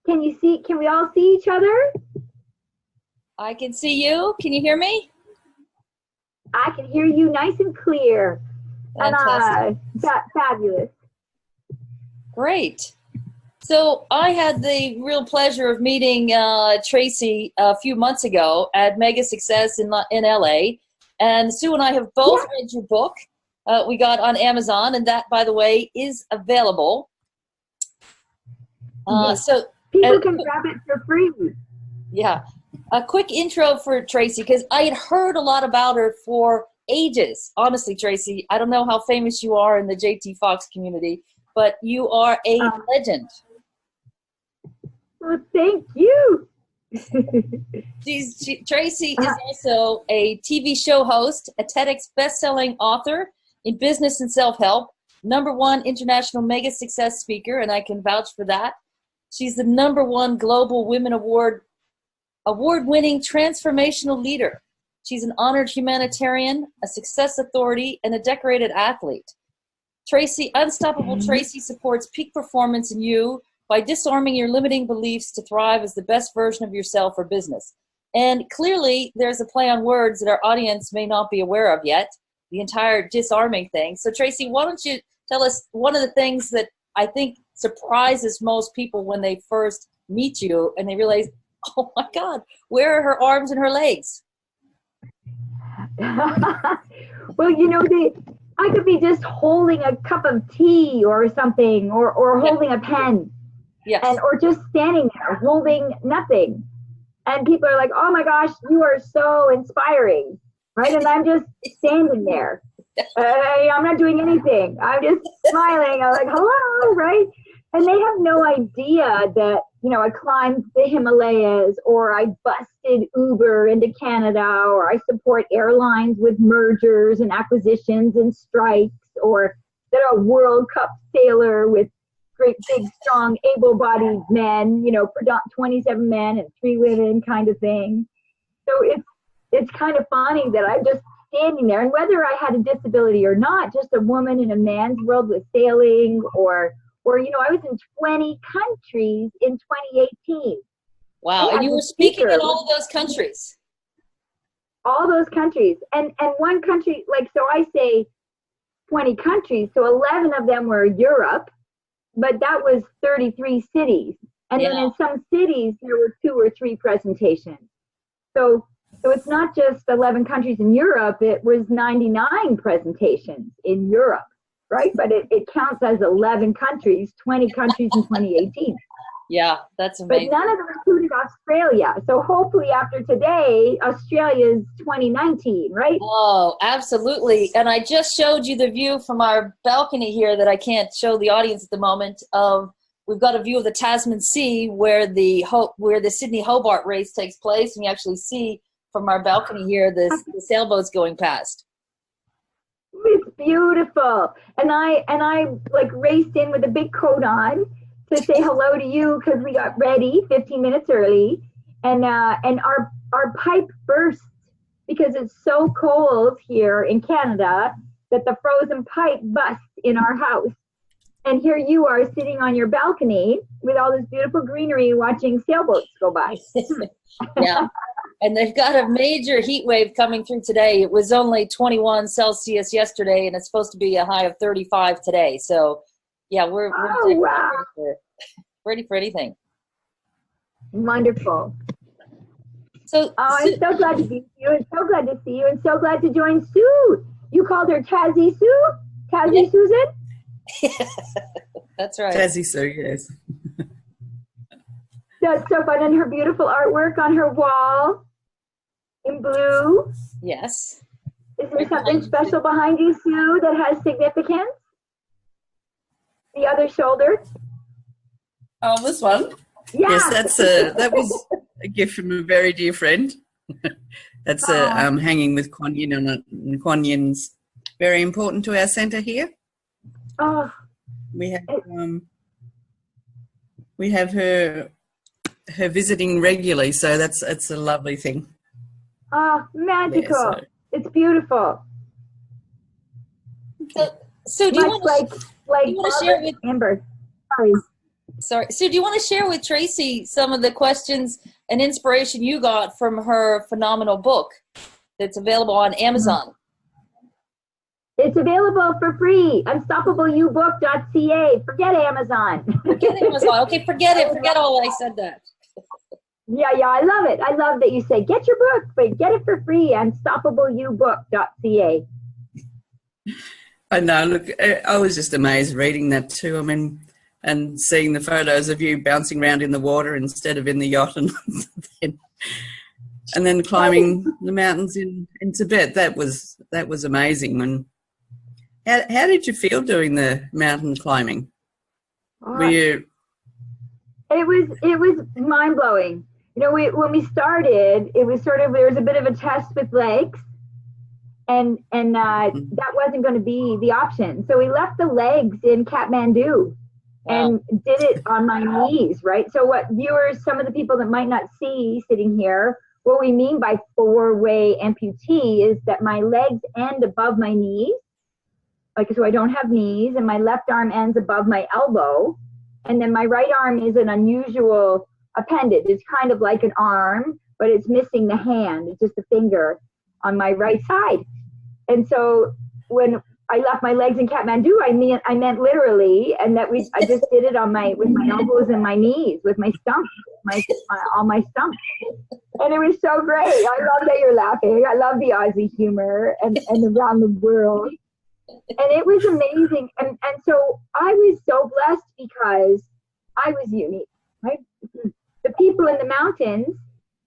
Can you see, can we all see each other? I can see you. Can you hear me? I can hear you nice and clear. Fantastic. And fabulous. Great. So I had the real pleasure of meeting Tracy a few months ago at MegaSuccess in LA. And Sue and I have both read your book. We got on Amazon, and that, by the way, is available. So people can grab it for free. Yeah. A quick intro for Tracy, because I had heard a lot about her for ages. Honestly, Tracy, I don't know how famous you are in the JT Fox community, but you are a legend. Well, thank you. Tracy is also a TV show host, a Tedx best-selling author in business and self-help, #1 international mega success speaker, and I can vouch for that. She's the #1 global women award-winning transformational leader. She's an honored humanitarian, a success authority, and a decorated athlete. Tracy, Unstoppable Tracy supports peak performance in you by disarming your limiting beliefs to thrive as the best version of yourself or business. And clearly, there's a play on words that our audience may not be aware of yet, the entire disarming thing. So Tracy, why don't you tell us one of the things that I think surprises most people when they first meet you and they realize, oh my God, where are her arms and her legs? Well, you know, I could be just holding a cup of tea or something, or holding a pen. Yes. Or just standing there holding nothing. And people are like, oh my gosh, you are so inspiring, right? And I'm just standing there. I'm not doing anything. I'm just smiling. I'm like, hello, right? And they have no idea that, you know, I climbed the Himalayas, or I busted Uber into Canada, or I support airlines with mergers and acquisitions and strikes, or that I'm a World Cup sailor with great, big, strong, able-bodied men, you know, 27 men and 3 women kind of thing. So it's kind of funny that I'm just standing there. And whether I had a disability or not, just a woman in a man's world with sailing, or you know, I was in 20 countries in 2018. Wow, and you were speaking in all of those countries? All those countries. And one country, like, so I say 20 countries, so 11 of them were Europe, but that was 33 cities. And then in some cities, there were 2 or 3 presentations. So it's not just 11 countries in Europe, it was 99 presentations in Europe, right? But it counts as 11 countries, 20 countries in 2018. Yeah, that's amazing. But none of them included Australia. So hopefully after today, Australia's 2019, right? Oh, absolutely. And I just showed you the view from our balcony here that I can't show the audience at the moment. We've got a view of the Tasman Sea where the Sydney Hobart race takes place. And you actually see from our balcony here the sailboats going past. It's beautiful. And I like raced in with a big coat on to say hello to you, because we got ready 15 minutes early, and our pipe burst because it's so cold here in Canada that the frozen pipe busts in our house. And here you are sitting on your balcony with all this beautiful greenery watching sailboats go by. Yeah. And they've got a major heat wave coming through today. It was only 21 Celsius yesterday, and it's supposed to be a high of 35 today. So yeah, we're ready for anything. Wonderful. So I'm so glad to be with you, and so glad to see you, and so glad to join Sue. You called her Tazzy Sue? Tazzy Susan? That's right. Tazzy Sue, yes. That's so fun. And her beautiful artwork on her wall in blue. Yes. Is there something special behind you, Sue, that has significance? The other shoulder? Oh, this one? Yeah. Yes, that was a gift from a very dear friend. That's hanging with Kuan Yin on it. And Kuan Yin's very important to our centre here. Oh. We have her visiting regularly, so it's a lovely thing. Oh, magical. Yeah, so. It's beautiful. So do you want to share with Amber? Sorry. Sorry. So do you want to share with Tracy some of the questions and inspiration you got from her phenomenal book that's available on Amazon? It's available for free. UnstoppableUbook.ca. Forget Amazon. Forget Amazon. Okay, forget it. Forget all I said that. Yeah, I love it. I love that you say, get your book, but get it for free. UnstoppableUbook.ca. I know. Look, I was just amazed reading that too. I mean, and seeing the photos of you bouncing around in the water instead of in the yacht, and then climbing the mountains in Tibet. That was amazing. And how did you feel doing the mountain climbing? Were you? It was mind blowing. You know, when we started, it was there was a bit of a test with legs, and that wasn't going to be the option. So we left the legs in Kathmandu. Wow. And did it on my knees, right? So what viewers, some of the people that might not see sitting here, what we mean by four-way amputee is that my legs end above my knees, so I don't have knees, and my left arm ends above my elbow, and then my right arm is an unusual appendage. It's kind of like an arm, but it's missing the hand. It's just a finger on my right side. And so when I left my legs in Kathmandu, I meant literally, and that I just did it with my elbows and my knees, with my stumps, on my stumps. And it was so great. I love that you're laughing. I love the Aussie humor and around the world. And it was amazing. And so I was so blessed because I was unique, right? The people in the mountains,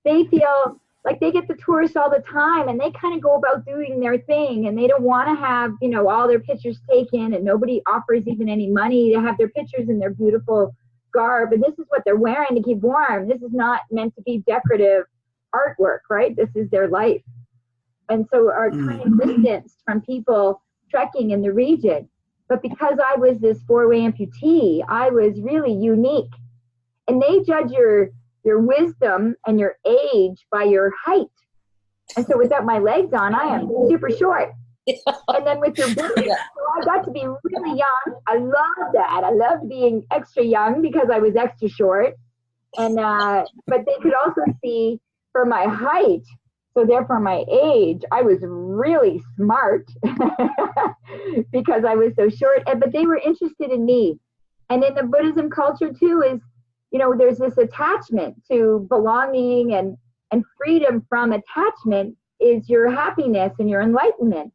they feel like they get the tourists all the time, and they kind of go about doing their thing, and they don't want to have, all their pictures taken, and nobody offers even any money to have their pictures in their beautiful garb. And this is what they're wearing to keep warm. This is not meant to be decorative artwork, right? This is their life. And so are kind of distanced from people trekking in the region. But because I was this four-way amputee, I was really unique. And they judge your wisdom and your age by your height. And so without my legs on, I am super short. And then with your boobs, so I got to be really young. I love that. I loved being extra young because I was extra short. And but they could also see for my height, so therefore my age, I was really smart because I was so short. But they were interested in me. And in the Buddhism culture too is, there's this attachment to belonging, and freedom from attachment is your happiness and your enlightenment.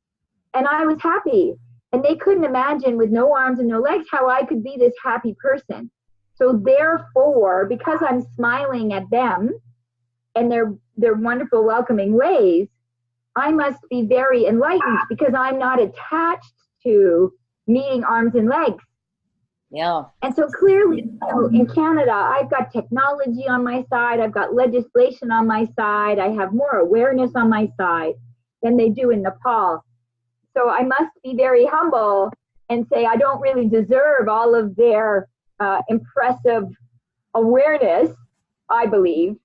And I was happy. And they couldn't imagine with no arms and no legs how I could be this happy person. So therefore, because I'm smiling at them and their wonderful, welcoming ways, I must be very enlightened because I'm not attached to needing arms and legs. Yeah. And so clearly, in Canada, I've got technology on my side. I've got legislation on my side. I have more awareness on my side than they do in Nepal. So I must be very humble and say I don't really deserve all of their impressive awareness, I believe,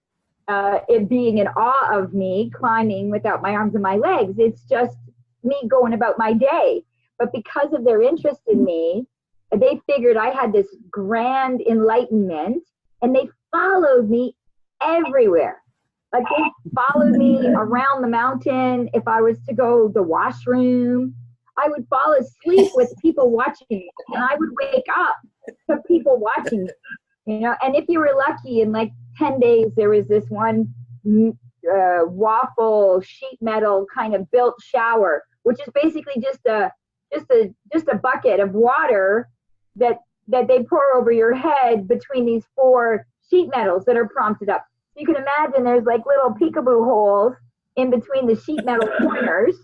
it being in awe of me climbing without my arms and my legs. It's just me going about my day. But because of their interest in me, they figured I had this grand enlightenment, and they followed me everywhere. Like they followed me around the mountain. If I was to go to the washroom, I would fall asleep with people watching me, and I would wake up to people watching me. And if you were lucky, in like 10 days, there was this one waffle sheet metal kind of built shower, which is basically just a bucket of water that they pour over your head between these four sheet metals that are prompted up. You can imagine there's like little peekaboo holes in between the sheet metal corners.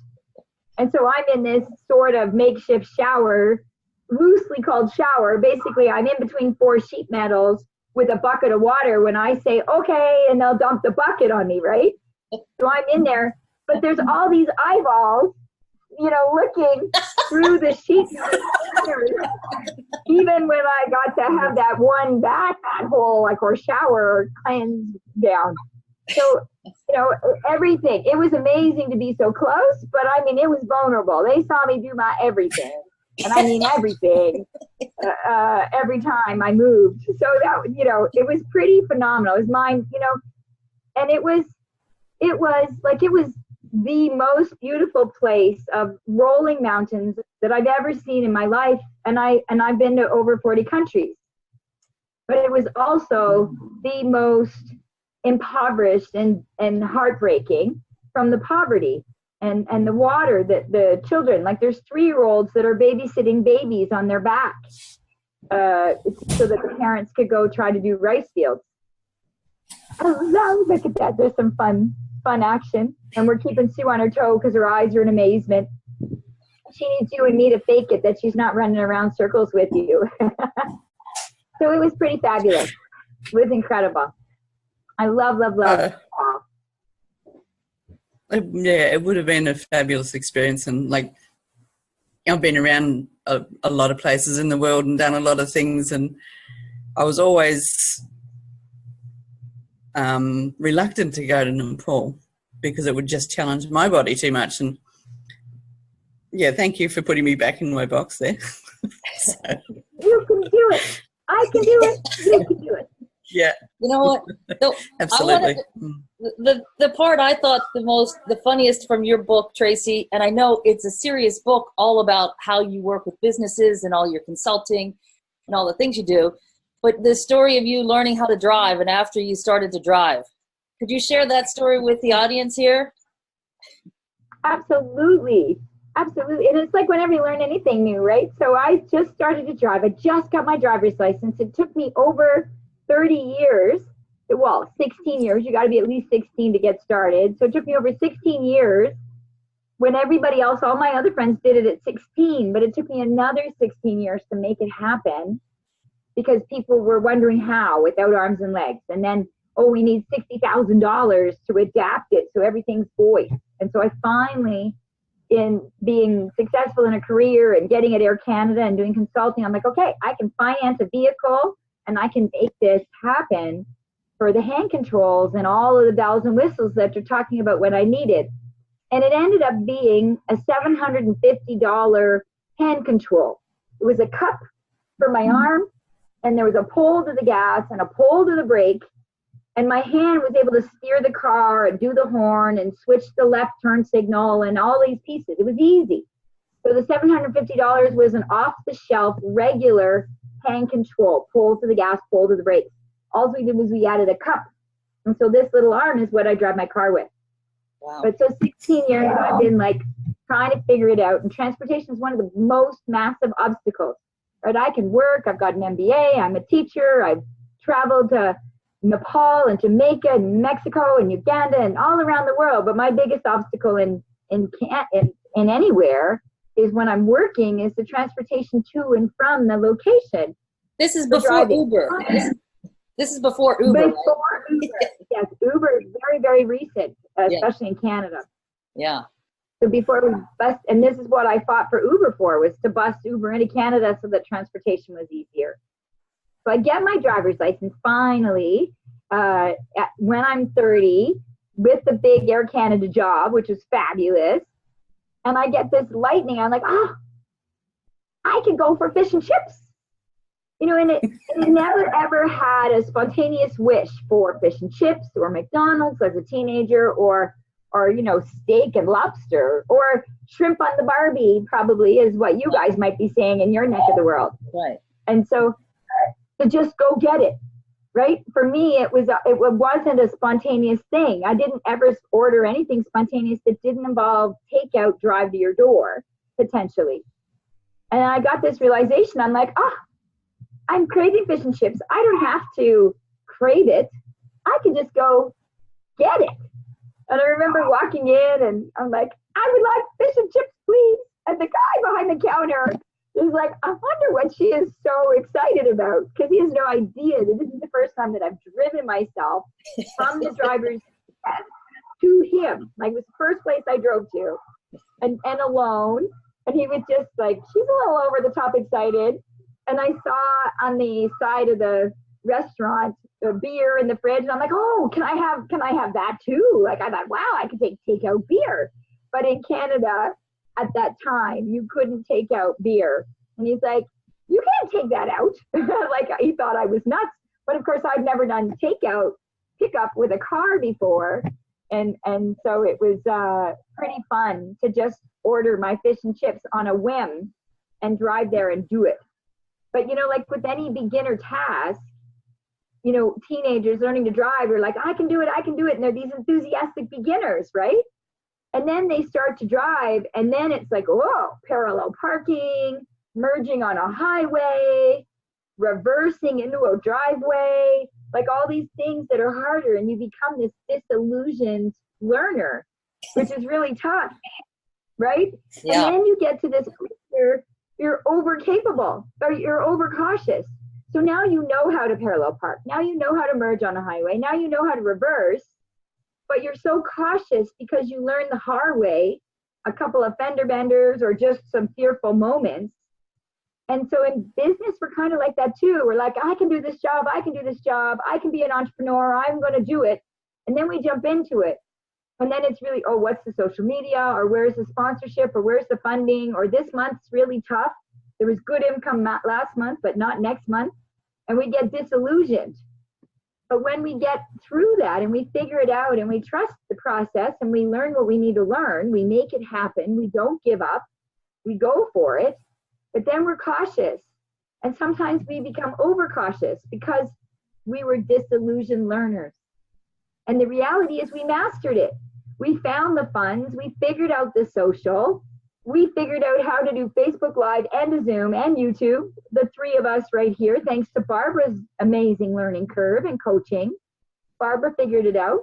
And so I'm in this sort of makeshift shower, loosely called shower. Basically, I'm in between four sheet metals with a bucket of water when I say, okay, and they'll dump the bucket on me, right? So I'm in there, but there's all these eyeballs, looking through the sheet metal corners. Even when I got to have that one bath hole, or shower cleanse down. So, everything. It was amazing to be so close, but it was vulnerable. They saw me do my everything. And I mean everything, every time I moved. So that, it was pretty phenomenal. It was mine, and it was the most beautiful place of rolling mountains that I've ever seen in my life. And I've been to over 40 countries, but it was also the most impoverished and heartbreaking from the poverty and the water that the children, like there's 3-year-olds that are babysitting babies on their back, so that the parents could go try to do rice fields. Oh, look at that. There's some fun action. And we're keeping Sue on her toe because her eyes are in amazement. She needs you and me to fake it that she's not running around circles with you. So it was pretty fabulous. It was incredible. I love. Yeah, it would have been a fabulous experience. And I've been around a lot of places in the world and done a lot of things. And I was always reluctant to go to Nepal because it would just challenge my body too much. And yeah, thank you for putting me back in my box there. So. You can do it. I can do it. You can do it. Yeah. You know what? Absolutely. The part I thought the funniest from your book, Tracy, and I know it's a serious book all about how you work with businesses and all your consulting and all the things you do, but the story of you learning how to drive and after you started to drive. Could you share that story with the audience here? Absolutely. Absolutely. And it's like whenever you learn anything new, right? So I just started to drive. I just got my driver's license. It took me over 30 years. Well, 16 years. You got to be at least 16 to get started. So it took me over 16 years when everybody else, all my other friends did it at 16, but it took me another 16 years to make it happen because people were wondering how without arms and legs. And then, we need $60,000 to adapt it so everything's voice. And so I finally, in being successful in a career and getting at Air Canada and doing consulting, I'm like, okay, I can finance a vehicle and I can make this happen for the hand controls and all of the bells and whistles that you're talking about what I needed. And it ended up being a $750 hand control. It was a cup for my arm, and there was a pole to the gas and a pole to the brake. And my hand was able to steer the car and do the horn and switch the left turn signal and all these pieces. It was easy. So the $750 was an off-the-shelf, regular hand control, pole to the gas, pole to the brakes. All we did was we added a cup. And so this little arm is what I drive my car with. Wow. But so 16 years I've been trying to figure it out. And transportation is one of the most massive obstacles. Right? I can work. I've got an MBA. I'm a teacher. I've traveled to Nepal and Jamaica and Mexico and Uganda and all around the world. But my biggest obstacle in anywhere is when I'm working is the transportation to and from the location. This is before driving. Uber. This is before Uber. Before Uber. Yes, Uber is very, very recent, especially in Canada. Yeah. So before we bust, and this is what I fought for Uber for, was to bust Uber into Canada so that transportation was easier. So I get my driver's license finally when I'm 30 with the big Air Canada job, which was fabulous. And I get this lightning. I'm like, I could go for fish and chips. And it never ever had a spontaneous wish for fish and chips or McDonald's as a teenager or steak and lobster or shrimp on the Barbie probably is what you guys might be saying in your neck of the world. Right. And so to just go get it, right? For me, it wasn't a spontaneous thing. I didn't ever order anything spontaneous that didn't involve takeout, drive to your door, potentially. And I got this realization. I'm like, I'm craving fish and chips. I don't have to crave it. I can just go get it. And I remember walking in and I'm like, I would like fish and chips, please. And the guy behind the counter is like, I wonder what she is so excited about, because he has no idea that this is the first time that I've driven myself from the driver's desk to him. It was the first place I drove to and alone. And he was just like, she's a little over the top excited. And I saw on the side of the restaurant a beer in the fridge. And I'm like, can I have that too? I thought, wow, I could take out beer. But in Canada, at that time, you couldn't take out beer. And he's like, you can't take that out. Like, he thought I was nuts. But of course, I've never done pickup with a car before. And so it was pretty fun to just order my fish and chips on a whim and drive there and do it. But, you know, like with any beginner task, you know, teenagers learning to drive are like, I can do it. And they're these enthusiastic beginners, right? And then they start to drive, and then it's like, oh, parallel parking, merging on a highway, reversing into a driveway, like all these things that are harder, and you become this disillusioned learner, which is really tough, right? Yeah. And then you get to this point where you're over capable or you're over cautious. So now you know how to parallel park. Now you know how to merge on a highway. Now you know how to reverse, but you're so cautious because you learned the hard way, a couple of fender benders or just some fearful moments. And so in business, we're kind of like that too. We're like, I can do this job. I can do this job. I can be an entrepreneur. I'm going to do it. And then we jump into it. And then it's really, oh, what's the social media, or where's the sponsorship, or where's the funding, or this month's really tough. There was good income last month, but not next month. And we get disillusioned. But when we get through that and we figure it out and we trust the process and we learn what we need to learn, we make it happen. We don't give up. We go for it. But then we're cautious. And sometimes we become overcautious because we were disillusioned learners. And the reality is we mastered it. We found the funds. We figured out the social. We figured out how to do Facebook Live and Zoom and YouTube, the three of us right here, thanks to Barbara's amazing learning curve and coaching. Barbara figured it out.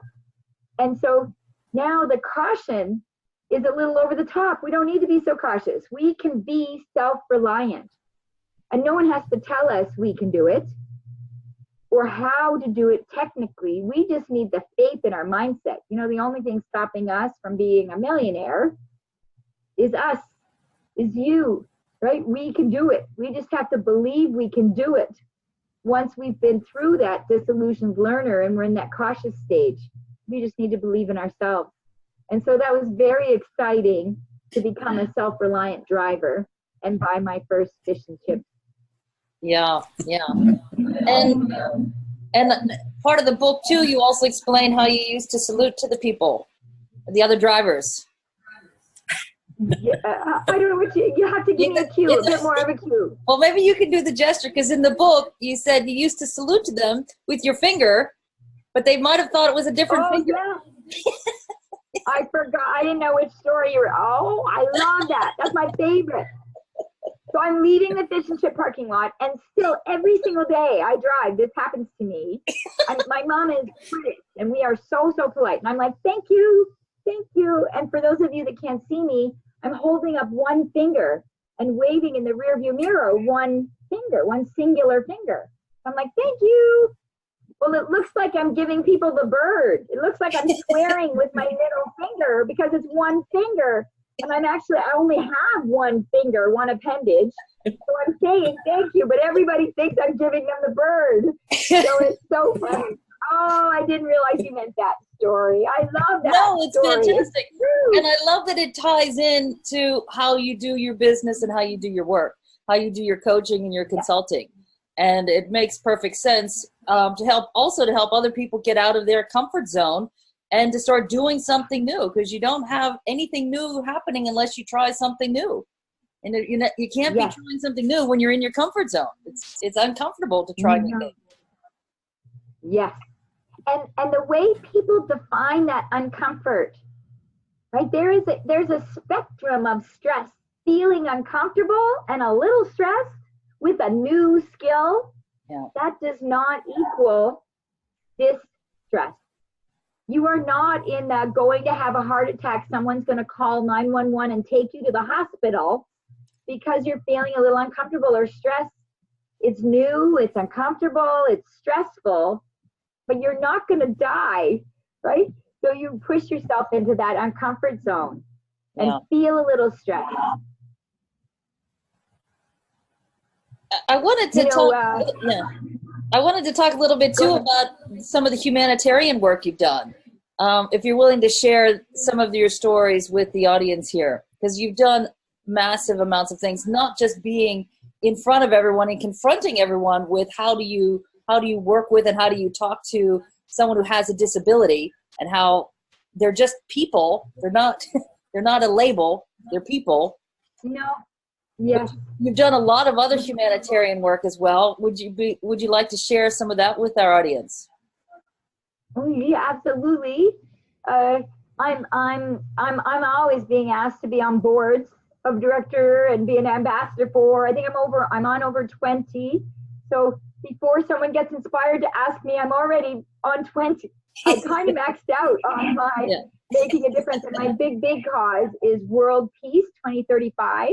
And so now the caution is a little over the top. We don't need to be so cautious. We can be self-reliant. And no one has to tell us we can do it or how to do it technically. We just need the faith in our mindset. You know, the only thing stopping us from being a millionaire is us, is you, right? We can do it. We just have to believe we can do it. Once we've been through that disillusioned learner and we're in that cautious stage, we just need to believe in ourselves. And so that was very exciting to become a self-reliant driver and buy my first fish and chips. Yeah, yeah. And part of the book too, you also explain how you used to salute to the people, the other drivers. Yeah, I don't know what you have to give me a cue, a bit more of a cue. Well, maybe you can do the gesture, because in the book you said you used to salute to them with your finger, but they might have thought it was a different finger. Yeah. I forgot. I didn't know which story you were. Oh, I love that. That's my favorite. So I'm leaving the fish and chip parking lot, and still every single day I drive, this happens to me. My mom is British, and we are so polite. And I'm like, thank you. And for those of you that can't see me, I'm holding up one finger and waving in the rearview mirror one singular finger. I'm like, thank you. Well, it looks like I'm giving people the bird. It looks like I'm swearing with my middle finger because it's one finger. And I only have one finger, one appendage. So I'm saying thank you, but everybody thinks I'm giving them the bird. So it's so funny. Oh, I didn't realize you meant that story. I love that. No, it's story. fantastic. And I love that it ties in to how you do your business and how you do your work, how you do your coaching and your consulting. And it makes perfect sense to help other people get out of their comfort zone and to start doing something new, because you don't have anything new happening unless you try something new. And you can't be trying something new when you're in your comfort zone. It's uncomfortable to try new things. Yes. And the way people define that uncomfort, right? There's a spectrum of stress, feeling uncomfortable and a little stressed with a new skill. Yeah. That does not equal distress. You are not in that going to have a heart attack. Someone's going to call 911 and take you to the hospital because you're feeling a little uncomfortable or stressed. It's new, it's uncomfortable, it's stressful, but you're not going to die, right? So you push yourself into that uncomfort zone and feel a little stress. I wanted to talk a little bit too about some of the humanitarian work you've done. If you're willing to share some of your stories with the audience here. because you've done massive amounts of things, not just being in front of everyone and confronting everyone with how do you work with and how do you talk to someone who has a disability, and how they're just people. They're not they're not a label. They're people. No. Yes. You've done a lot of other humanitarian work as well. Would you like to share some of that with our audience? Oh yeah, absolutely. I'm always being asked to be on boards of director and be an ambassador for. I think I'm on over 20. So before someone gets inspired to ask me, I'm already on 20. I kind of maxed out on my making a difference. And my big cause is World Peace 2035.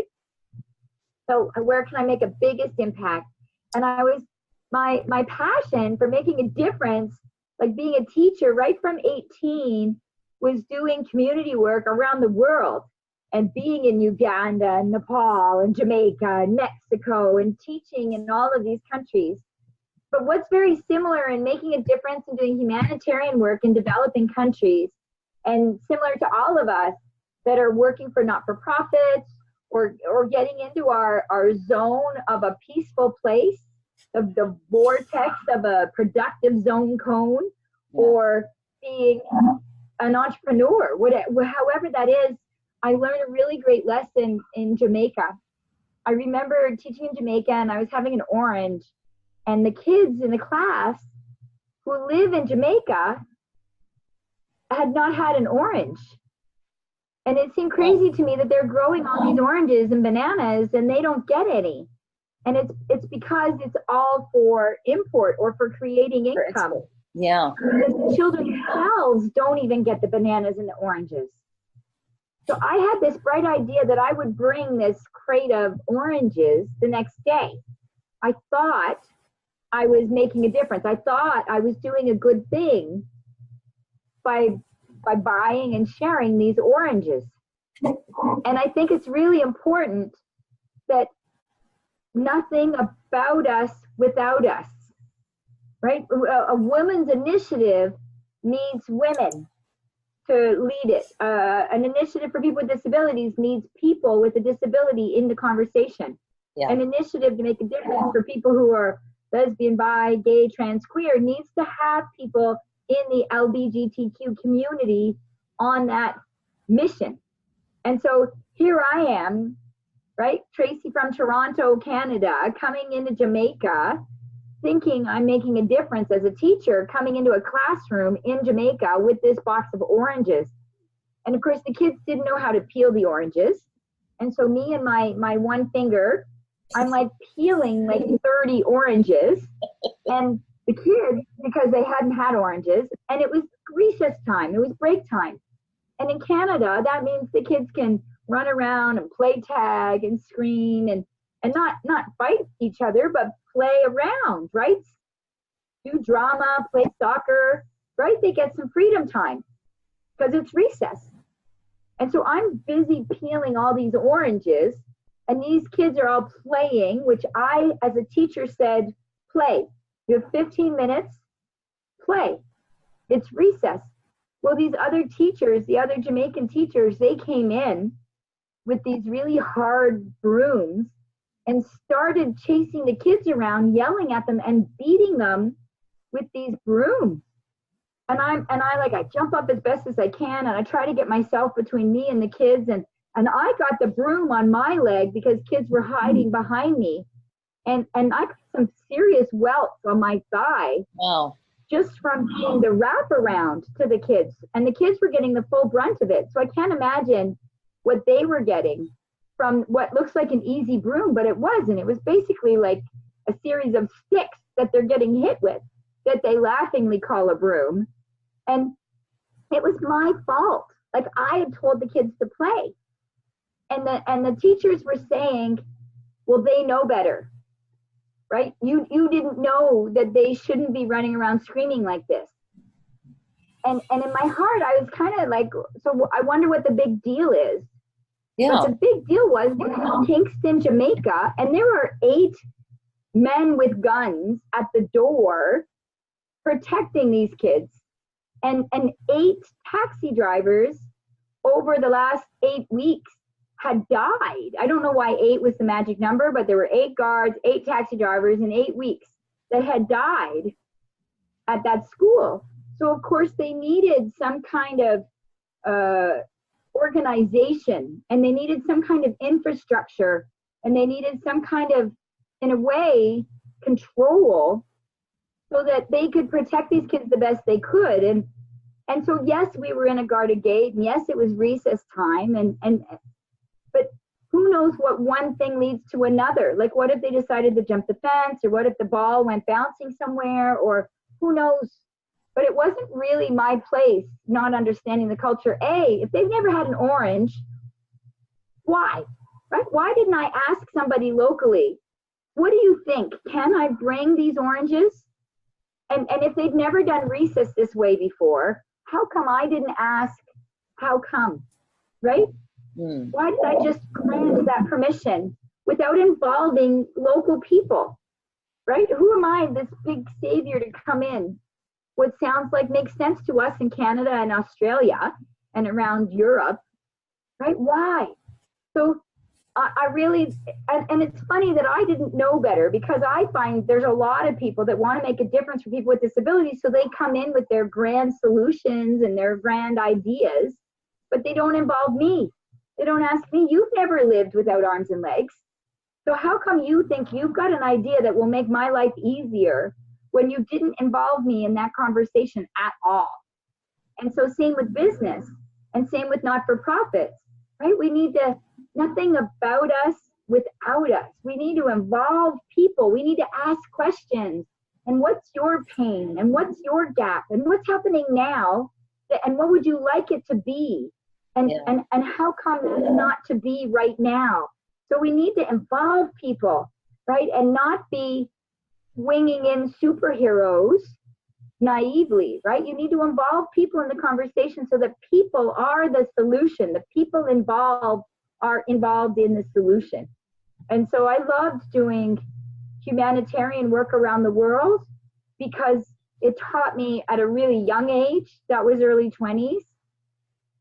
So where can I make a biggest impact? And my passion for making a difference, like being a teacher right from 18, was doing community work around the world and being in Uganda and Nepal and Jamaica and Mexico and teaching in all of these countries. But what's very similar in making a difference in doing humanitarian work in developing countries, and similar to all of us that are working for not-for-profits or getting into our zone of a peaceful place, of the vortex of a productive zone cone, or being an entrepreneur, however that is. I learned a really great lesson in Jamaica. I remember teaching in Jamaica, and I was having an orange, and the kids in the class who live in Jamaica had not had an orange. And it seemed crazy to me that they're growing all these oranges and bananas and they don't get any. And it's because it's all for import or for creating income. Yeah. The children themselves don't even get the bananas and the oranges. So I had this bright idea that I would bring this crate of oranges the next day. I thought I was making a difference. I thought I was doing a good thing by buying and sharing these oranges. And I think it's really important that nothing about us without us, right? A women's initiative needs women to lead it. An initiative for people with disabilities needs people with a disability in the conversation. Yeah. An initiative to make a difference for people who are lesbian, bi, gay, trans, queer needs to have people in the LGBTQ community on that mission. And so here I am, right? Tracy from Toronto, Canada, coming into Jamaica, thinking I'm making a difference as a teacher, coming into a classroom in Jamaica with this box of oranges. And of course, the kids didn't know how to peel the oranges. And so me and my one finger, I'm like peeling like 30 oranges. And the kids, because they hadn't had oranges, and it was recess time, it was break time. And in Canada, that means the kids can run around and play tag and scream and not fight each other, but play around, right? Do drama, play soccer, right? They get some freedom time because it's recess. And so I'm busy peeling all these oranges, and these kids are all playing, which I, as a teacher, said, play. You have 15 minutes, play. It's recess. Well, these other teachers, the other Jamaican teachers, they came in with these really hard brooms and started chasing the kids around, yelling at them and beating them with these brooms. And I jump up as best as I can, and I try to get myself between me and the kids, and I got the broom on my leg because kids were hiding behind me. And I got some serious welts on my thigh. Wow. Just from being the wraparound to the kids. And the kids were getting the full brunt of it. So I can't imagine what they were getting from what looks like an easy broom, but it wasn't. It was basically like a series of sticks that they're getting hit with, that they laughingly call a broom. And it was my fault. Like, I had told the kids to play. And the teachers were saying, well, they know better. Right? You didn't know that they shouldn't be running around screaming like this. And in my heart, I was kind of like, so I wonder what the big deal is. Yeah. But the big deal was in Kingston, Jamaica, and there were 8 men with guns at the door protecting these kids. And 8 taxi drivers over the last 8 weeks had died. I don't know why 8 was the magic number, but there were 8 guards, 8 taxi drivers in 8 weeks that had died at that school. So of course they needed some kind of organization, and they needed some kind of infrastructure, and they needed some kind of, in a way, control, so that they could protect these kids the best they could. And so yes, we were in a guarded gate, and yes, it was recess time, but who knows what one thing leads to another? Like, what if they decided to jump the fence, or what if the ball went bouncing somewhere, or who knows? But it wasn't really my place, not understanding the culture. If they've never had an orange, why? Right? Why didn't I ask somebody locally, what do you think? Can I bring these oranges? And if they've never done recess this way before, how come I didn't ask, how come? Right? Why did I just grant that permission without involving local people? Right? Who am I, this big savior, to come in? What sounds like makes sense to us in Canada and Australia and around Europe, right? Why? So I really, and it's funny that I didn't know better, because I find there's a lot of people that want to make a difference for people with disabilities, so they come in with their grand solutions and their grand ideas, but they don't involve me. They don't ask me, you've never lived without arms and legs, so how come you think you've got an idea that will make my life easier when you didn't involve me in that conversation at all? And so same with business, and same with not-for-profits, right? We need to, nothing about us without us. We need to involve people. We need to ask questions. And what's your pain? And what's your gap? And what's happening now? And what would you like it to be? And how come it's not to be right now? So we need to involve people, right? And not be winging in superheroes naively, right? You need to involve people in the conversation so that people are the solution. The people involved are involved in the solution. And so I loved doing humanitarian work around the world, because it taught me at a really young age, that was early 20s,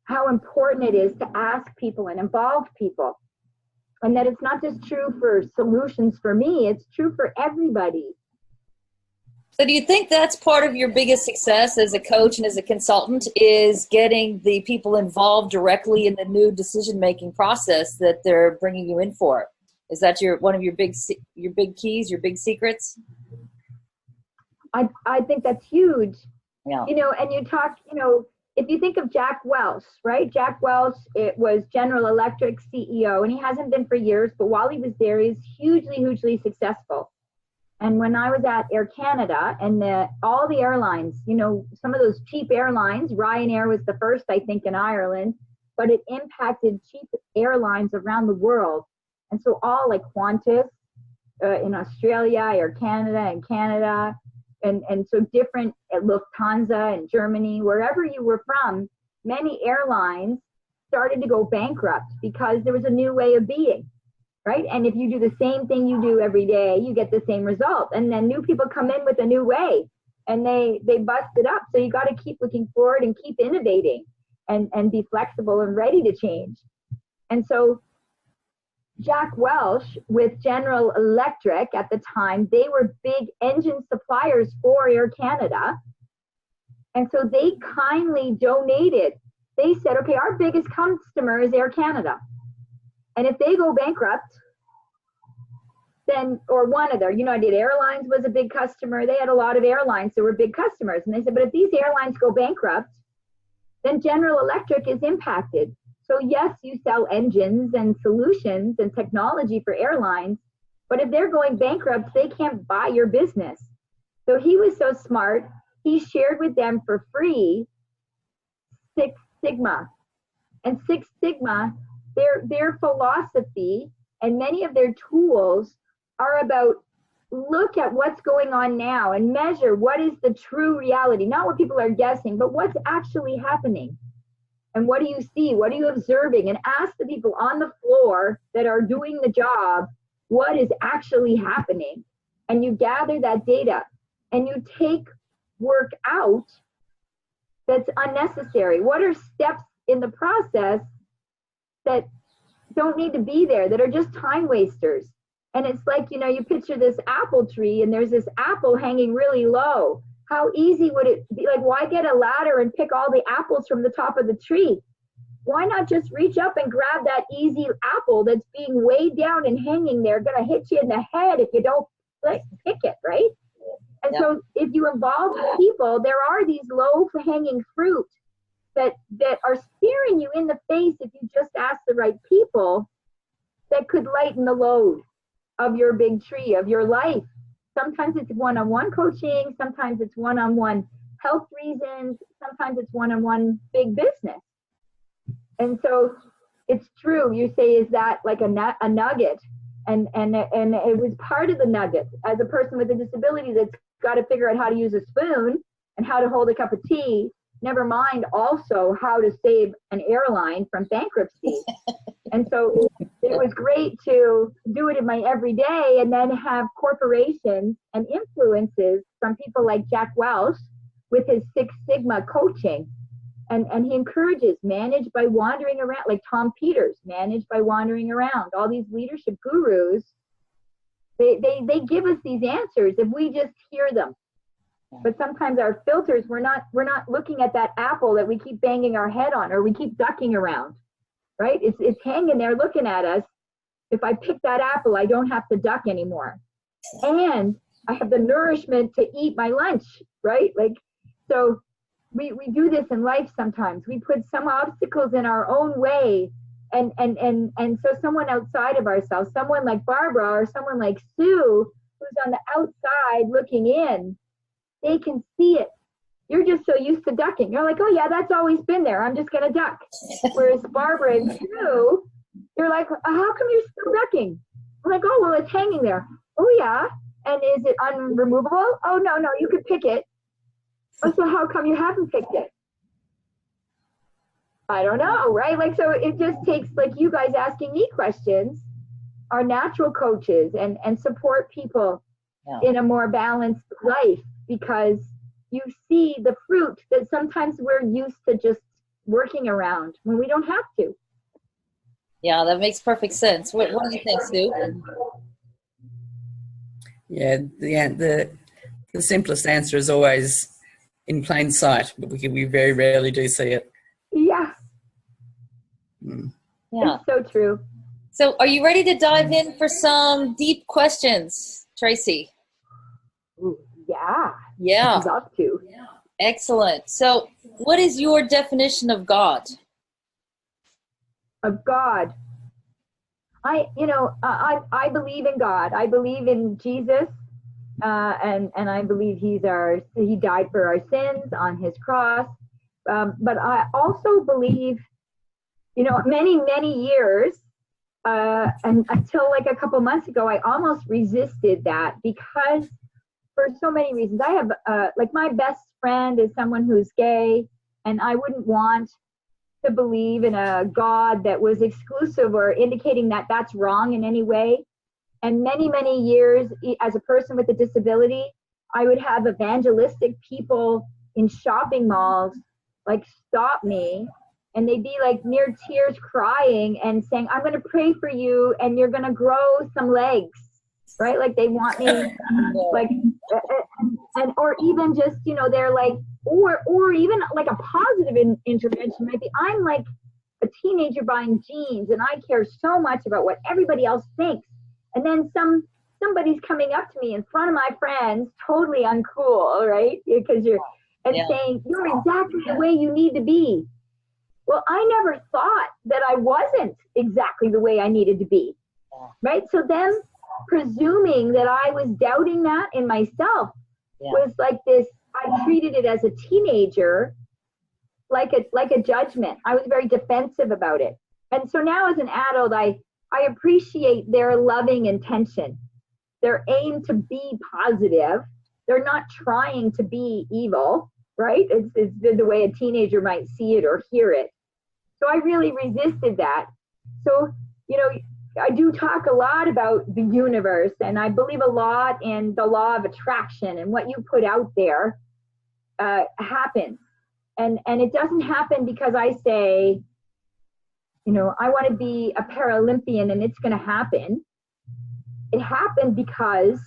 how important it is to ask people and involve people. And that it's not just true for solutions for me, it's true for everybody. So do you think that's part of your biggest success as a coach and as a consultant, is getting the people involved directly in the new decision-making process that they're bringing you in for? Is that one of your big keys, your big secrets? I think that's huge. Yeah. You know, and you talk, you know, if you think of Jack Welch, right? Jack Welch, it was General Electric CEO, and he hasn't been for years, but while he was there, he's hugely successful. And when I was at Air Canada, and all the airlines, you know, some of those cheap airlines, Ryanair was the first, I think, in Ireland, but it impacted cheap airlines around the world. And so all like Qantas in Australia, Air Canada in Canada, and so different at Lufthansa in Germany, wherever you were from, many airlines started to go bankrupt because there was a new way of being. Right? And if you do the same thing you do every day, you get the same result. And then new people come in with a new way, and they bust it up. So you got to keep looking forward and keep innovating, and be flexible and ready to change. And so Jack Welch with General Electric at the time, they were big engine suppliers for Air Canada. And so they kindly donated. They said, okay, our biggest customer is Air Canada. And if they go bankrupt, then, or one of their, United Airlines was a big customer. They had a lot of airlines that were big customers. And they said, but if these airlines go bankrupt, then General Electric is impacted. So yes, you sell engines and solutions and technology for airlines, but if they're going bankrupt, they can't buy your business. So he was so smart, he shared with them for free Six Sigma. And Six Sigma, their philosophy and many of their tools are about look at what's going on now and measure what is the true reality, not what people are guessing, but what's actually happening. And what do you see? What are you observing? And ask the people on the floor that are doing the job, what is actually happening? And you gather that data, and you take work out that's unnecessary. What are steps in the process that don't need to be there, that are just time wasters. And it's like, you know, you picture this apple tree and there's this apple hanging really low. How easy would it be? Like, why get a ladder and pick all the apples from the top of the tree? Why not just reach up and grab that easy apple that's being weighed down and hanging there, gonna hit you in the head if you don't pick it, right? And so if you involve people, there are these low-hanging fruit that are staring you in the face if you just ask the right people, that could lighten the load of your big tree, of your life. Sometimes it's one-on-one coaching, sometimes it's one-on-one health reasons, sometimes it's one-on-one big business. And so it's true, you say, is that like a nugget? And it was part of the nugget. As a person with a disability that's got to figure out how to use a spoon and how to hold a cup of tea, never mind also how to save an airline from bankruptcy. And so it was great to do it in my everyday, and then have corporations and influences from people like Jack Welch with his Six Sigma coaching. And he encourages manage by wandering around, like Tom Peters, manage by wandering around. All these leadership gurus, they give us these answers if we just hear them. But sometimes our filters, we're not looking at that apple that we keep banging our head on, or we keep ducking around, right? It's hanging there looking at us. If I pick that apple, I don't have to duck anymore. And I have the nourishment to eat my lunch, right? Like, so we do this in life sometimes. We put some obstacles in our own way. And so someone outside of ourselves, someone like Barbara or someone like Sue, who's on the outside looking in, they can see it. You're just so used to ducking. You're like, oh yeah, that's always been there. I'm just gonna duck. Whereas Barbara and Sue, you're like, how come you're still ducking? I'm like, oh, well, it's hanging there. Oh yeah. And is it unremovable? Oh no, you could pick it. Oh, so how come you haven't picked it? I don't know, right? Like, so it just takes, like, you guys asking me questions, are natural coaches, and support people in a more balanced life, because you see the fruit that sometimes we're used to just working around when we don't have to. Yeah, that makes perfect sense. What do you think, Sue? Yeah, the simplest answer is always in plain sight, but we very rarely do see it. Yeah. Yeah. It's so true. So are you ready to dive in for some deep questions, Tracy? Ooh, yeah. Yeah. I'd love to. Excellent. So what is your definition of God? Of God. I believe in God. I believe in Jesus. And I believe he died for our sins on his cross. But I also believe, many years, and until like a couple months ago, I almost resisted that, because for so many reasons. I have, like, my best friend is someone who's gay, and I wouldn't want to believe in a God that was exclusive or indicating that that's wrong in any way. And many, many years as a person with a disability, I would have evangelistic people in shopping malls, like, stop me. And they'd be like near tears, crying and saying, I'm going to pray for you and you're going to grow some legs, right? Like, they want me, like, and or even just, they're like, or even like a positive intervention might be, I'm like a teenager buying jeans and I care so much about what everybody else thinks. And then somebody's coming up to me in front of my friends, totally uncool, right? Because saying, you're exactly the way you need to be. Well, I never thought that I wasn't exactly the way I needed to be, right? So them presuming that I was doubting that in myself was like this. I treated it as a teenager like a judgment. I was very defensive about it. And so now as an adult, I appreciate their loving intention, their aim to be positive. They're not trying to be evil, right? It's the way a teenager might see it or hear it. So I really resisted that. So, I do talk a lot about the universe, and I believe a lot in the law of attraction, and what you put out there happens. And it doesn't happen because I say, you know, I want to be a Paralympian and it's going to happen. It happened because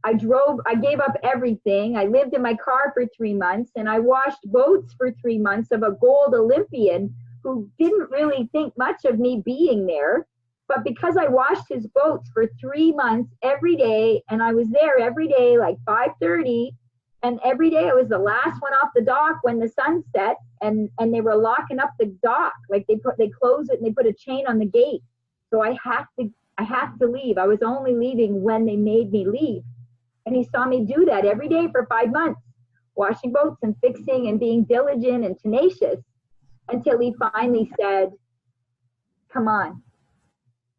I gave up everything. I lived in my car for 3 months and I washed boats for 3 months of a gold Olympian who didn't really think much of me being there. But because I washed his boats for 3 months every day, and I was there every day, like 5:30, and every day I was the last one off the dock when the sun set, and they were locking up the dock. Like they closed it and they put a chain on the gate. So I have to leave. I was only leaving when they made me leave. And he saw me do that every day for 5 months, washing boats and fixing and being diligent and tenacious, until he finally said, come on,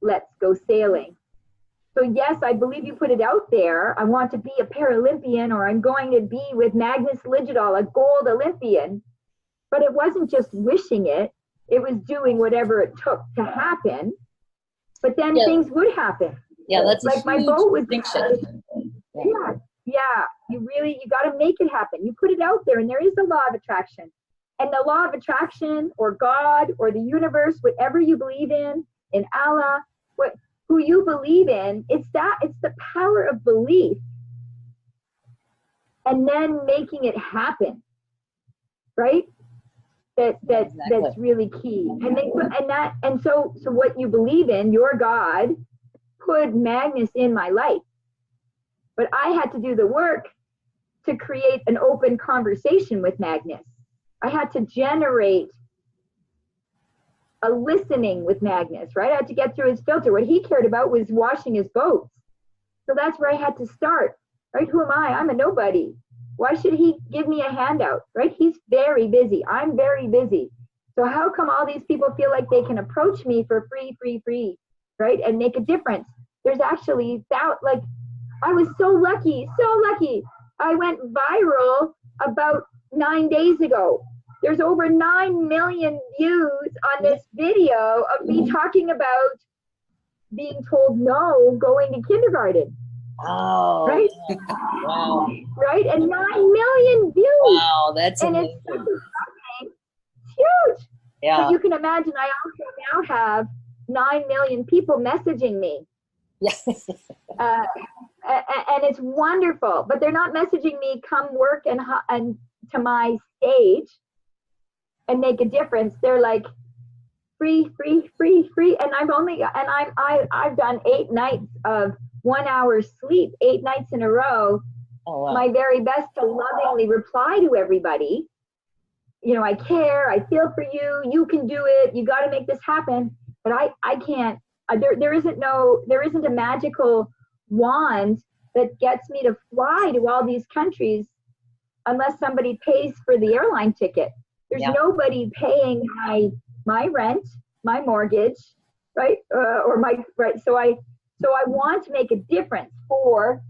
let's go sailing. So yes, I believe you put it out there. I want to be a Paralympian, or I'm going to be with Magnus Lidgedal, a gold Olympian. But it wasn't just wishing it. It was doing whatever it took to happen. But then things would happen. Yeah, that's like my boat was distinction. Yeah. You got to make it happen. You put it out there, and there is a law of attraction. And the law of attraction, or God, or the universe, whatever you believe in Allah, who you believe in, it's the power of belief, and then making it happen, right? That's really key. And so what you believe in, your God, put Magnus in my life, but I had to do the work to create an open conversation with Magnus. I had to generate a listening with Magnus, right? I had to get through his filter. What he cared about was washing his boats. So that's where I had to start, right? Who am I? I'm a nobody. Why should he give me a handout, right? He's very busy. I'm very busy. So how come all these people feel like they can approach me for free, right? And make a difference? There's actually like, I was so lucky. I went viral about 9 days ago. There's over 9 million views on this video of me talking about being told no going to kindergarten. Oh, right? Yeah. Wow. Right? And 9 million views. Wow, that's amazing. It's huge. Yeah. So you can imagine I also now have 9 million people messaging me. Yeah. And it's wonderful. But they're not messaging me, come work and to my stage and make a difference. They're like, free. And I've done 8 nights of 1 hour sleep, 8 nights in a row. Oh, wow. My very best to lovingly reply to everybody. You know, I care, I feel for you, you can do it, you got to make this happen. But I can't, there isn't a magical wand that gets me to fly to all these countries unless somebody pays for the airline ticket. There's nobody paying my rent, my mortgage, right? So I want to make a difference for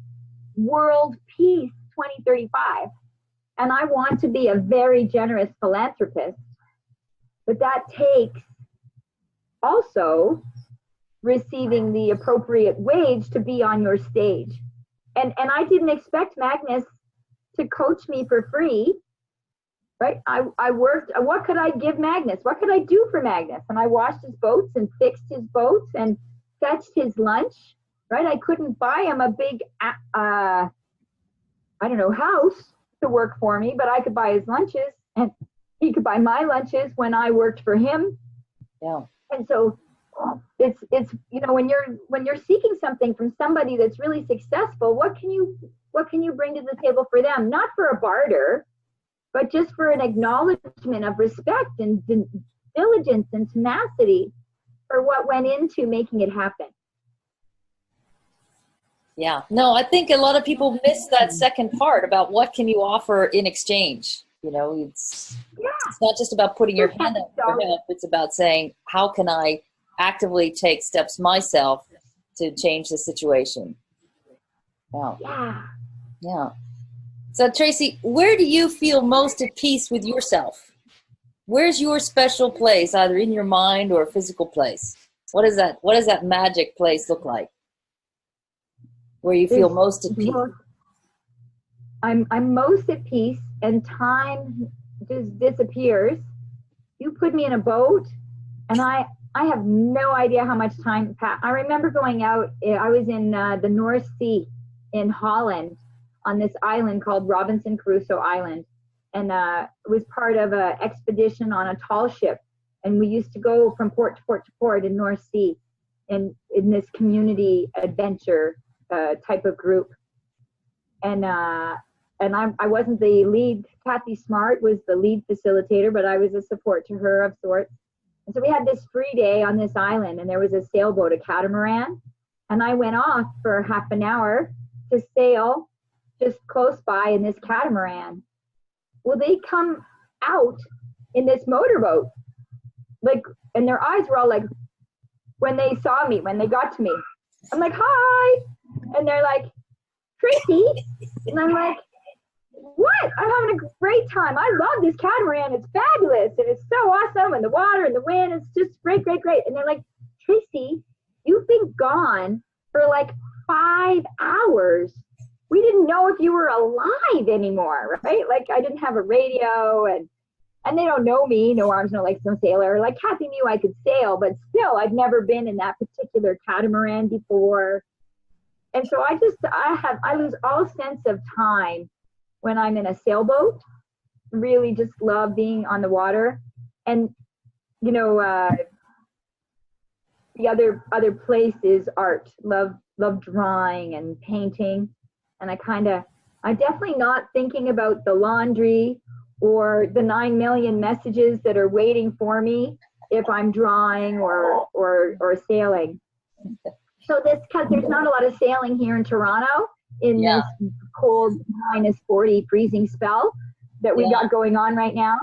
world peace 2035. And I want to be a very generous philanthropist. But that takes also receiving the appropriate wage to be on your stage. And I didn't expect Magnus to coach me for free. Right? I worked, what could I give Magnus? What could I do for Magnus? And I washed his boats and fixed his boats and fetched his lunch, right? I couldn't buy him a big, house to work for me, but I could buy his lunches and he could buy my lunches when I worked for him. Yeah. And so it's when you're seeking something from somebody that's really successful, what can you bring to the table for them? Not for a barter, but just for an acknowledgement of respect and diligence and tenacity for what went into making it happen. Yeah. No, I think a lot of people miss that second part about what can you offer in exchange. You know, it's not just about putting your hand up for help. It's about saying, how can I actively take steps myself to change the situation? Wow. Yeah. So Tracy, where do you feel most at peace with yourself? Where's your special place, either in your mind or a physical place? What is that? What does that magic place look like? Where you feel most at peace? I'm most at peace, and time just disappears. You put me in a boat And I have no idea how much time passed. I remember going out, I was in the North Sea in Holland on this island called Robinson Crusoe Island. And it was part of an expedition on a tall ship. And we used to go from port to port to port in North Sea in this community adventure type of group. And I wasn't the lead. Kathy Smart was the lead facilitator, but I was a support to her of sorts. And so we had this free day on this island, and there was a sailboat, a catamaran. And I went off for half an hour to sail just close by in this catamaran. Well, they come out in this motorboat, like, and their eyes were all like, when they saw me, when they got to me, I'm like, hi. And they're like, Tracy. And I'm like, what? I'm having a great time. I love this catamaran. It's fabulous. And it's so awesome. And the water and the wind, it's just great, great, great. And they're like, Tracy, you've been gone for like 5 hours. We didn't know if you were alive anymore, right? Like, I didn't have a radio, and they don't know me, no arms, no legs, no sailor. Like, Kathy knew I could sail, but still, I'd never been in that particular catamaran before. And so I lose all sense of time when I'm in a sailboat. Really just love being on the water. And, you know, the other place is art. Love drawing and painting. And I'm definitely not thinking about the laundry or the 9 million messages that are waiting for me if I'm drawing or sailing. So because there's not a lot of sailing here in Toronto in this cold -40 freezing spell that we got going on right now.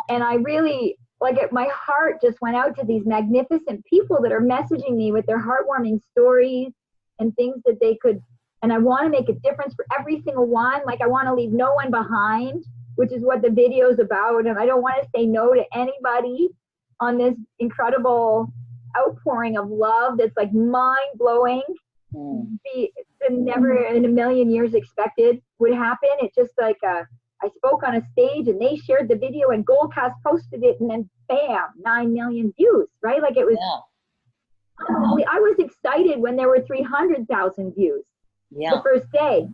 And I really, my heart just went out to these magnificent people that are messaging me with their heartwarming stories and things that they could, and I want to make a difference for every single one. Like, I want to leave no one behind, which is what the video is about. And I don't want to say no to anybody on this incredible outpouring of love that's like mind-blowing. Never in a million years expected would happen. It's just like I spoke on a stage and they shared the video and Goldcast posted it, and then bam, 9 million views, right? Like, it was, I was excited when there were 300,000 views the first day.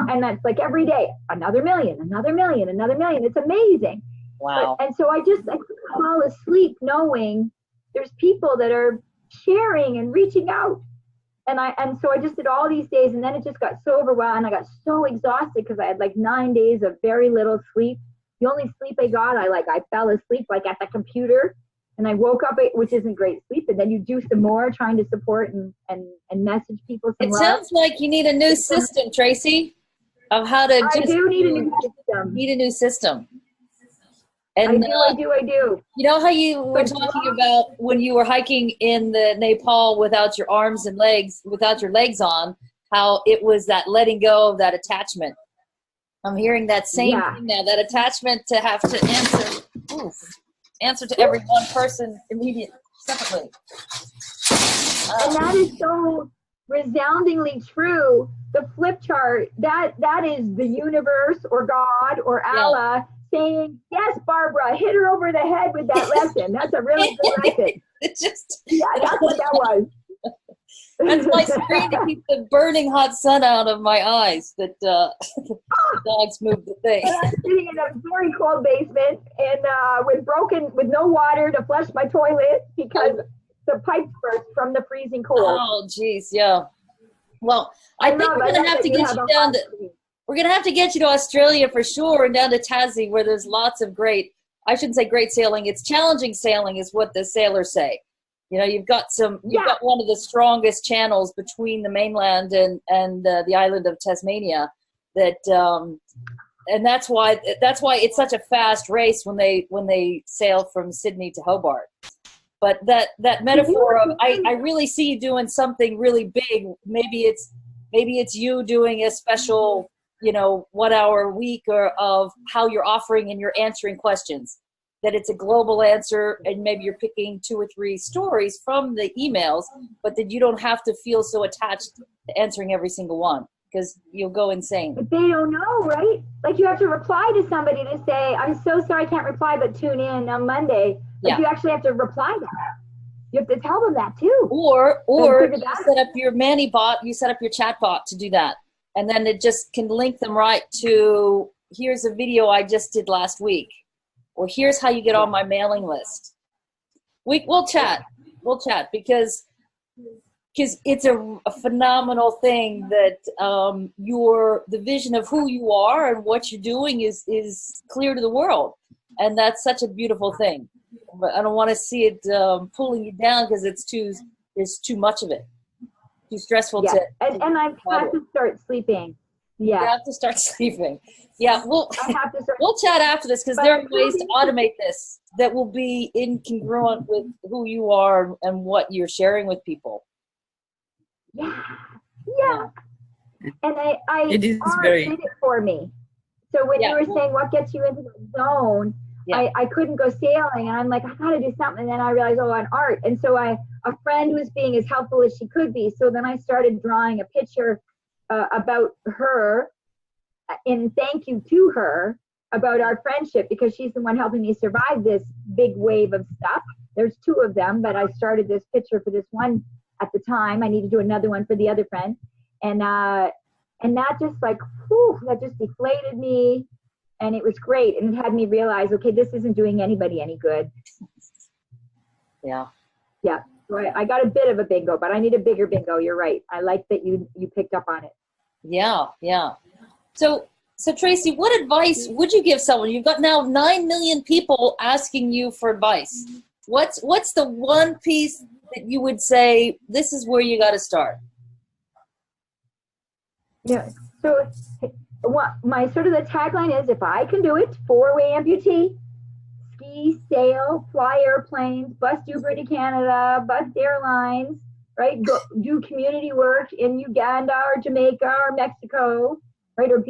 And that's like every day, another million, another million, another million. It's amazing. Wow. And so I could fall asleep knowing there's people that are sharing and reaching out. And so I just did all these days, and then it just got so overwhelmed. I got so exhausted because I had like 9 days of very little sleep. The only sleep I got, I fell asleep like at the computer, and I woke up, which isn't great sleep. And then you do some more trying to support and message people some love. It sounds like you need a new system, Tracy, of how to. I do need a new system. Need a new system. And I do. You know how you were talking about when you were hiking in the Nepal without your arms and legs, without your legs on, how it was that letting go of that attachment. I'm hearing that same thing now, that attachment to have to answer to every one person immediately, separately. And that is so resoundingly true. The flip chart, that is the universe or God or Allah saying, yes, Barbara, hit her over the head with that lesson. That's a really good lesson. That's what that was. That's my screen to keep the burning hot sun out of my eyes. That the dogs move the thing. I'm sitting in a very cold basement and with no water to flush my toilet because the pipes burst from the freezing cold. Oh, geez, yeah. Well, I think we're gonna have to get you down to. We're going to have to get you to Australia for sure, and down to Tassie, where there's lots of great, I shouldn't say great sailing, it's challenging sailing is what the sailors say. You know, you've got one of the strongest channels between the mainland and the island of Tasmania that, and that's why it's such a fast race when they sail from Sydney to Hobart. But that metaphor of, I really see you doing something really big. Maybe it's you doing a special, 1 hour a week of how you're offering and you're answering questions, that it's a global answer, and maybe you're picking 2 or 3 stories from the emails, but that you don't have to feel so attached to answering every single one because you'll go insane. But they don't know, right? Like, you have to reply to somebody to say, I'm so sorry I can't reply, but tune in on Monday. Like you actually have to reply to that. You have to tell them that too. Or you set up your Manny bot, you set up your chat bot to do that. And then it just can link them right to, here's a video I just did last week. Or here's how you get on my mailing list. We'll chat. We'll chat because it's a phenomenal thing that the vision of who you are and what you're doing is clear to the world. And that's such a beautiful thing. But I don't want to see it pulling you down because there's too much of it. Too stressful to. And I've had to start sleeping. Yeah. You have to start sleeping. Yeah, we'll we'll chat after this because there are ways to automate this that will be incongruent with who you are and what you're sharing with people. Yeah. And it is did it for me. So when you were saying what gets you into the zone, I couldn't go sailing, and I'm like, I gotta do something. And then I realized, on art. And so a friend was being as helpful as she could be. So then I started drawing a picture about her in thank you to her about our friendship, because she's the one helping me survive this big wave of stuff. There's 2 of them, but I started this picture for this one at the time. I need to do another one for the other friend. And that just that just deflated me. And it was great. And it had me realize, okay, this isn't doing anybody any good. Yeah. Yeah. So I got a bit of a bingo, but I need a bigger bingo. You're right. I like that you picked up on it. Yeah. Yeah. So Tracy, what advice would you give someone? You've got now 9 million people asking you for advice. What's the one piece that you would say, this is where you got to start? Yeah. So what my sort of the tagline is, if I can do it, 4-way amputee, ski, sail, fly airplanes, bus Uber to Canada, bus airlines, right? Go do community work in Uganda or Jamaica or Mexico, right? Or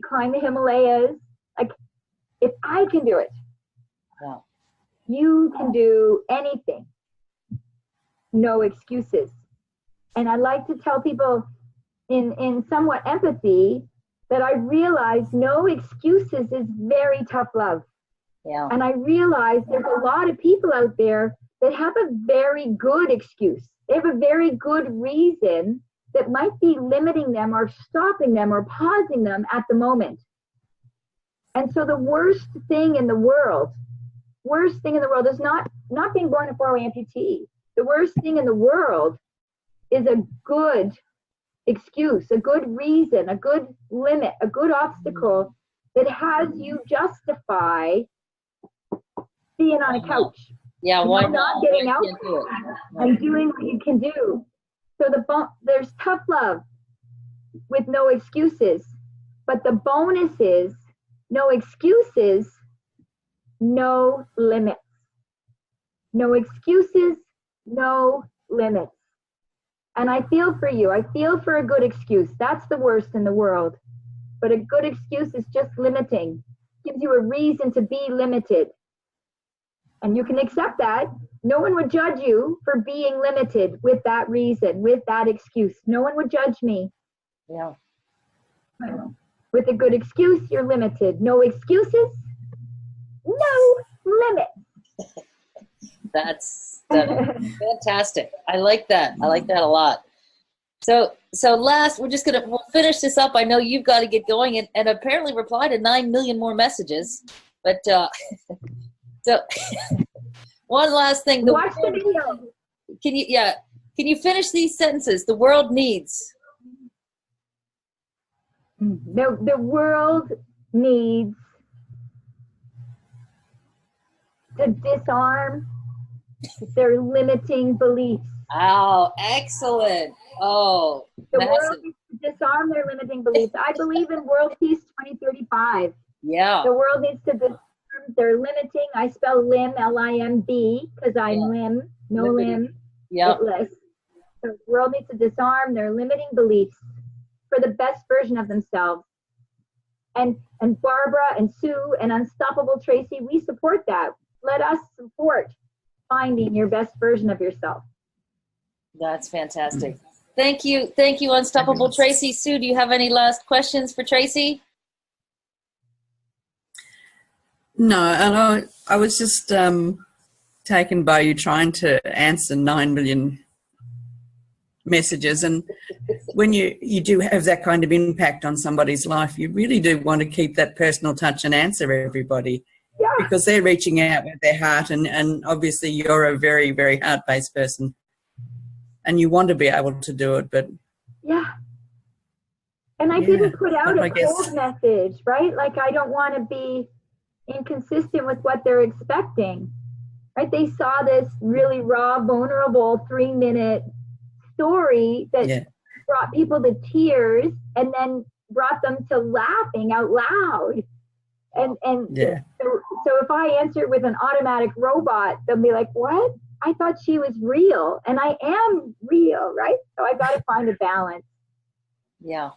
climb the Himalayas. Like, if I can do it, you can do anything. No excuses. And I like to tell people in somewhat empathy that I realize no excuses is very tough love. Yeah. And I realize there's a lot of people out there that have a very good excuse. They have a very good reason that might be limiting them or stopping them or pausing them at the moment. And so the worst thing in the world is not being born a 4-way amputee. The worst thing in the world is a good excuse, a good reason, a good limit, a good obstacle that has you justify being on a couch. Yeah, why not getting out and doing what you can do. So there's tough love with no excuses, but the bonus is no excuses, no limits. No excuses, no limits. And I feel for you. I feel for a good excuse. That's the worst in the world. But a good excuse is just limiting. Gives you a reason to be limited. And you can accept that. No one would judge you for being limited with that reason, with that excuse. No one would judge me. Yeah. With a good excuse, you're limited. No excuses, no limit. That's fantastic. I like that. I like that a lot. So last, we'll finish this up. I know you've got to get going and apparently reply to 9 million more messages. But so one last thing. Watch the video. Can you finish these sentences? The world needs. The world needs to disarm their limiting beliefs. Oh, excellent. Oh, the world needs to disarm their limiting beliefs. I believe in world peace 2035. Yeah. The world needs to disarm their limiting. I spell limb, L-I-M-B, because I'm limb, no limb. Yeah. So the world needs to disarm their limiting beliefs for the best version of themselves. And Barbara and Sue and Unstoppable Tracy, we support that. Let us support finding your best version of yourself. That's fantastic. Thank you, Unstoppable Tracy. Sue, do you have any last questions for Tracy? No, and I was just taken by you trying to answer 9 million messages, and when you do have that kind of impact on somebody's life, you really do want to keep that personal touch and answer everybody. Yeah. Because they're reaching out with their heart, and obviously you're a very, very heart-based person, and you want to be able to do it, but yeah. And I didn't put out a cold message, right? Like, I don't want to be inconsistent with what they're expecting, right? They saw this really raw, vulnerable 3-minute story that brought people to tears and then brought them to laughing out loud. And so if I answer with an automatic robot, they'll be like, what? I thought she was real, and I am real, right? So I got to find a balance. Yeah.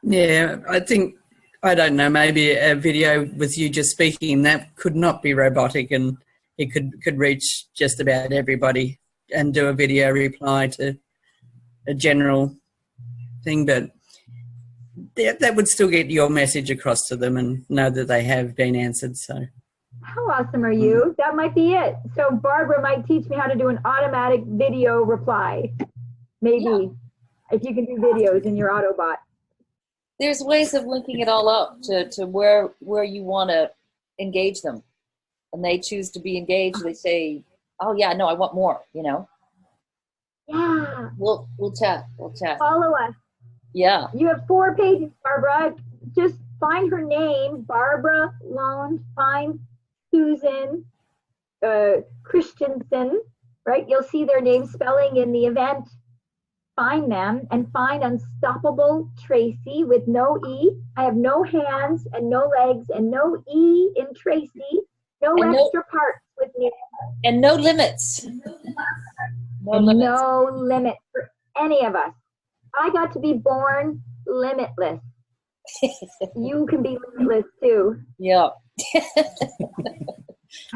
Yeah, I think, I don't know, maybe a video with you just speaking, that could not be robotic, and it could reach just about everybody and do a video reply to a general thing, but that would still get your message across to them and know that they have been answered. So how awesome are you? That might be it. So Barbara might teach me how to do an automatic video reply. Maybe if you can do videos in your Autobot. There's ways of linking it all up to where you want to engage them. And they choose to be engaged. They say, oh yeah, no, I want more, you know? Yeah. We'll chat. Follow us. Yeah. You have 4 pages, Barbara. Just find her name, Barbara Lone, find Susan Christensen, right? You'll see their name spelling in the event. Find them and find Unstoppable Tracy with no E. I have no hands and no legs and no E in Tracy. No extra parts with me. And no limits. No limit for any of us. I got to be born limitless. You can be limitless too. Yeah.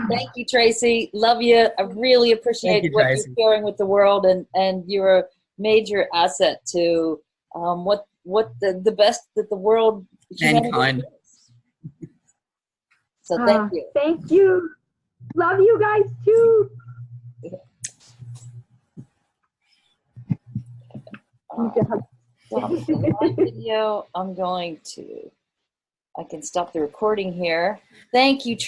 Thank you, Tracy. Love you. I really appreciate what you're sharing with the world, and you're a major asset to what the best that the world mankind. So thank you. Thank you. Love you guys too. Stop the video. I can stop the recording here. Thank you, Tracy.